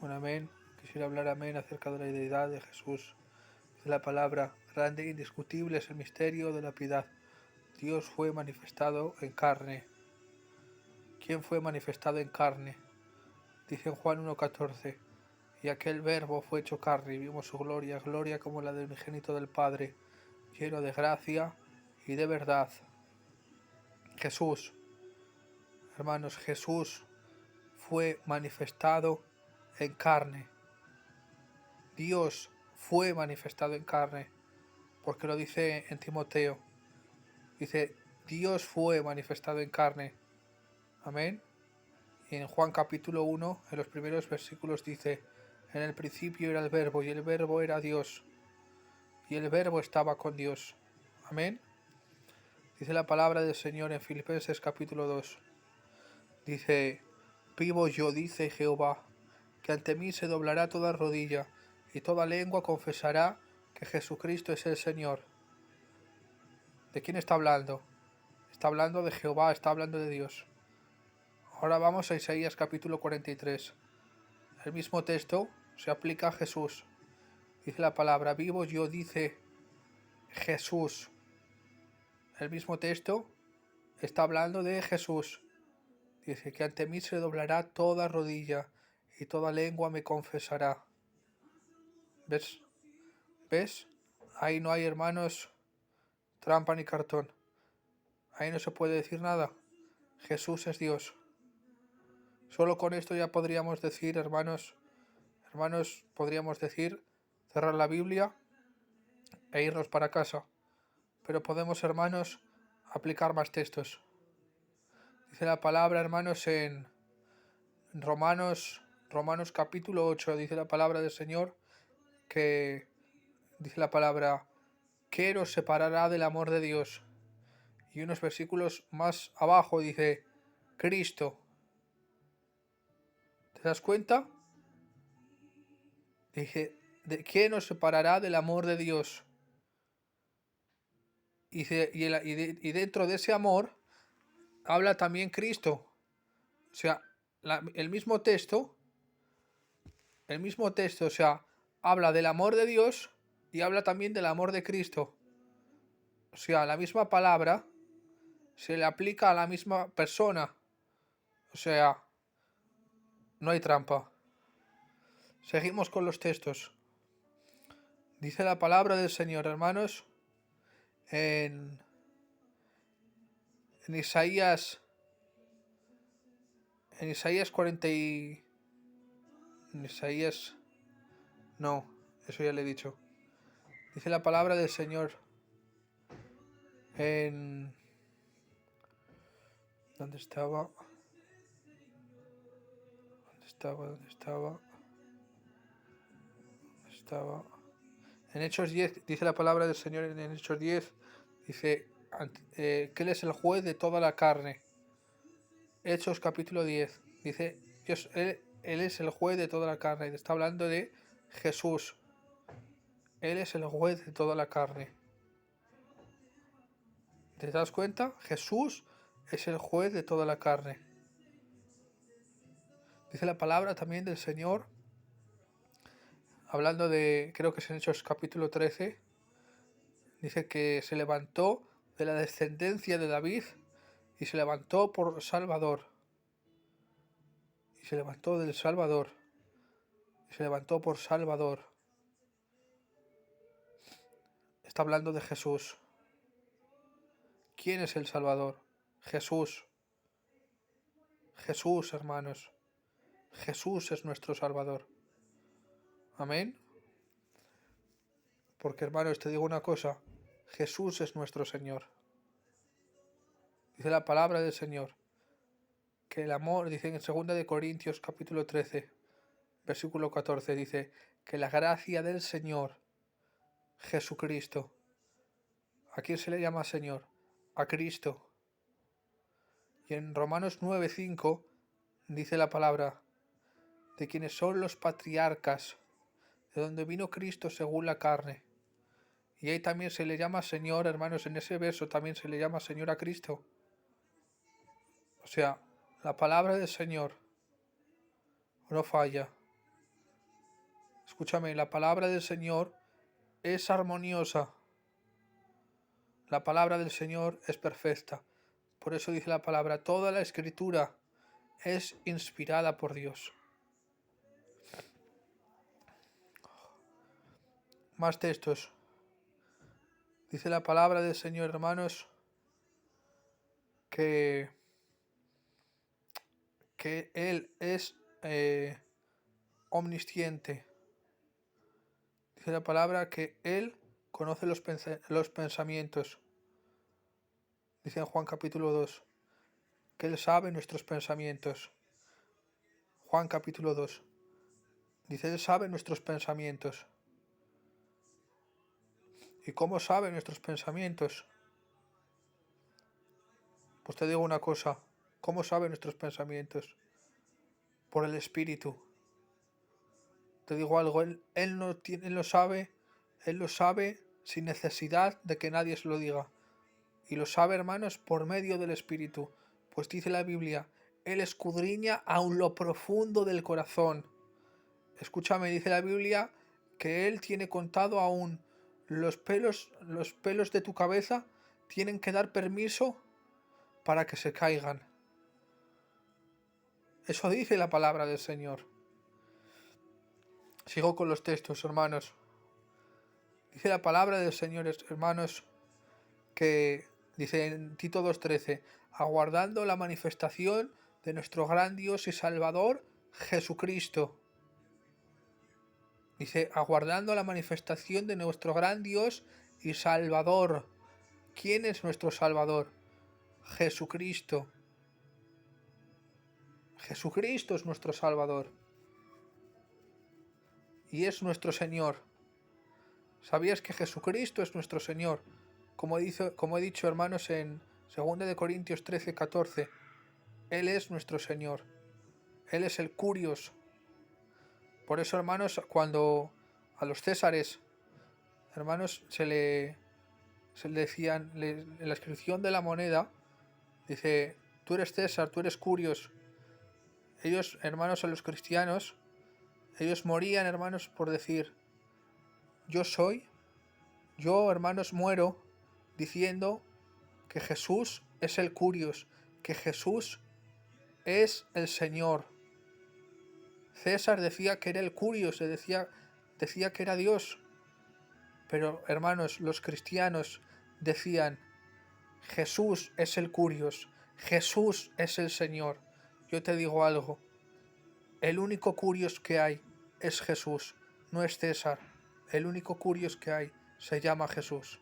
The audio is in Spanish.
Bueno, amén. Quisiera hablar, amén, acerca de la deidad de Jesús. De la palabra, grande e indiscutible es el misterio de la piedad. Dios fue manifestado en carne. ¿Quién fue manifestado en carne? Dice en Juan 1:14, y aquel verbo fue hecho carne y vimos su gloria, gloria como la del unigénito del Padre, lleno de gracia y de verdad. Jesús, hermanos, Jesús fue manifestado en carne. Dios fue manifestado en carne, porque lo dice en Timoteo. Dice, Dios fue manifestado en carne. Amén. Y en Juan capítulo 1, en los primeros versículos dice, en el principio era el verbo, y el verbo era Dios, y el verbo estaba con Dios. Amén. Dice la palabra del Señor en Filipenses capítulo 2. Dice, vivo yo, dice Jehová, que ante mí se doblará toda rodilla, y toda lengua confesará que Jesucristo es el Señor. ¿De quién está hablando? Está hablando de Jehová, está hablando de Dios. Ahora vamos a Isaías capítulo 43. El mismo texto se aplica a Jesús. Dice la palabra, vivo yo, dice Jesús. El mismo texto está hablando de Jesús. Dice que ante mí se doblará toda rodilla y toda lengua me confesará. ¿Ves? ¿Ves? Ahí no hay, hermanos, trampa ni cartón. Ahí no se puede decir nada. Jesús es Dios. Solo con esto ya podríamos decir, hermanos, podríamos decir, cerrar la Biblia e irnos para casa. Pero podemos, hermanos, aplicar más textos. Dice la palabra, hermanos, en Romanos capítulo 8, dice la palabra del Señor, que dice la palabra, ¿qué nos separará del amor de Dios? Y unos versículos más abajo dice, Cristo. ¿Te das cuenta? Dije, ¿de qué nos separará del amor de Dios? Y dentro de ese amor habla también Cristo. O sea, el mismo texto, o sea, habla del amor de Dios y habla también del amor de Cristo. O sea, la misma palabra se le aplica a la misma persona. O sea, no hay trampa. Seguimos con los textos. Dice la palabra del Señor, hermanos, en Isaías 40 y... En Isaías... No, eso ya le he dicho. Dice la palabra del Señor en... ¿Dónde estaba? En Hechos 10, dice la palabra del Señor en Hechos 10, dice que Él es el juez de toda la carne. Hechos capítulo 10, dice, él es el juez de toda la carne. Está hablando de Jesús. Él es el juez de toda la carne. ¿Te das cuenta? Jesús es el juez de toda la carne. Dice la palabra también del Señor, hablando de, creo que es en Hechos capítulo 13, dice que se levantó de la descendencia de David y se levantó por Salvador. Y se levantó del Salvador. Y se levantó por Salvador. Está hablando de Jesús. ¿Quién es el Salvador? Jesús. Jesús, hermanos. Jesús es nuestro Salvador. Amén. Porque, hermanos, te digo una cosa. Jesús es nuestro Señor. Dice la palabra del Señor que el amor, dice en 2 de Corintios capítulo 13, versículo 14, dice que la gracia del Señor Jesucristo. ¿A quién se le llama Señor? A Cristo. Y en Romanos 9:5 dice la palabra de quienes son los patriarcas, de donde vino Cristo según la carne. Y ahí también se le llama Señor, hermanos, en ese verso también se le llama Señor a Cristo. O sea, la palabra del Señor no falla. Escúchame, la palabra del Señor es armoniosa. La palabra del Señor es perfecta. Por eso dice la palabra, toda la escritura es inspirada por Dios. Más textos. Dice la palabra del Señor, hermanos, que Él es omnisciente. Dice la palabra que Él conoce los pensamientos. Dice en Juan capítulo 2, que Él sabe nuestros pensamientos. Juan capítulo 2. Dice, Él sabe nuestros pensamientos. ¿Y cómo sabe nuestros pensamientos? Pues te digo una cosa. ¿Cómo sabe nuestros pensamientos? Por el Espíritu. Te digo algo, él lo sabe sin necesidad de que nadie se lo diga. Y lo sabe, hermanos, por medio del Espíritu. Pues dice la Biblia, Él escudriña aun lo profundo del corazón. Escúchame, dice la Biblia que Él tiene contado aún los pelos de tu cabeza, tienen que dar permiso para que se caigan. Eso dice la palabra del Señor. Sigo con los textos, hermanos. Dice la palabra del Señor, hermanos, que dice en Tito 2:13, aguardando la manifestación de nuestro gran Dios y Salvador, Jesucristo. Dice, aguardando la manifestación de nuestro gran Dios y Salvador. ¿Quién es nuestro Salvador? Jesucristo. Jesucristo es nuestro Salvador. Y es nuestro Señor. ¿Sabías que Jesucristo es nuestro Señor? Como he dicho, hermanos, en 2 Corintios 13:14, Él es nuestro Señor. Él es el Curios. Por eso, hermanos, cuando a los Césares, hermanos, se le decían, en la inscripción de la moneda, dice, tú eres César, tú eres Curios. Ellos, hermanos, a los cristianos, ellos morían, hermanos, por decir, yo, hermanos, muero diciendo que Jesús es el Curios, que Jesús es el Señor. César decía que era el Curios, decía que era Dios. Pero, hermanos, los cristianos decían, Jesús es el Curios, Jesús es el Señor. Yo te digo algo, el único Curios que hay es Jesús, no es César. El único Curios que hay se llama Jesús.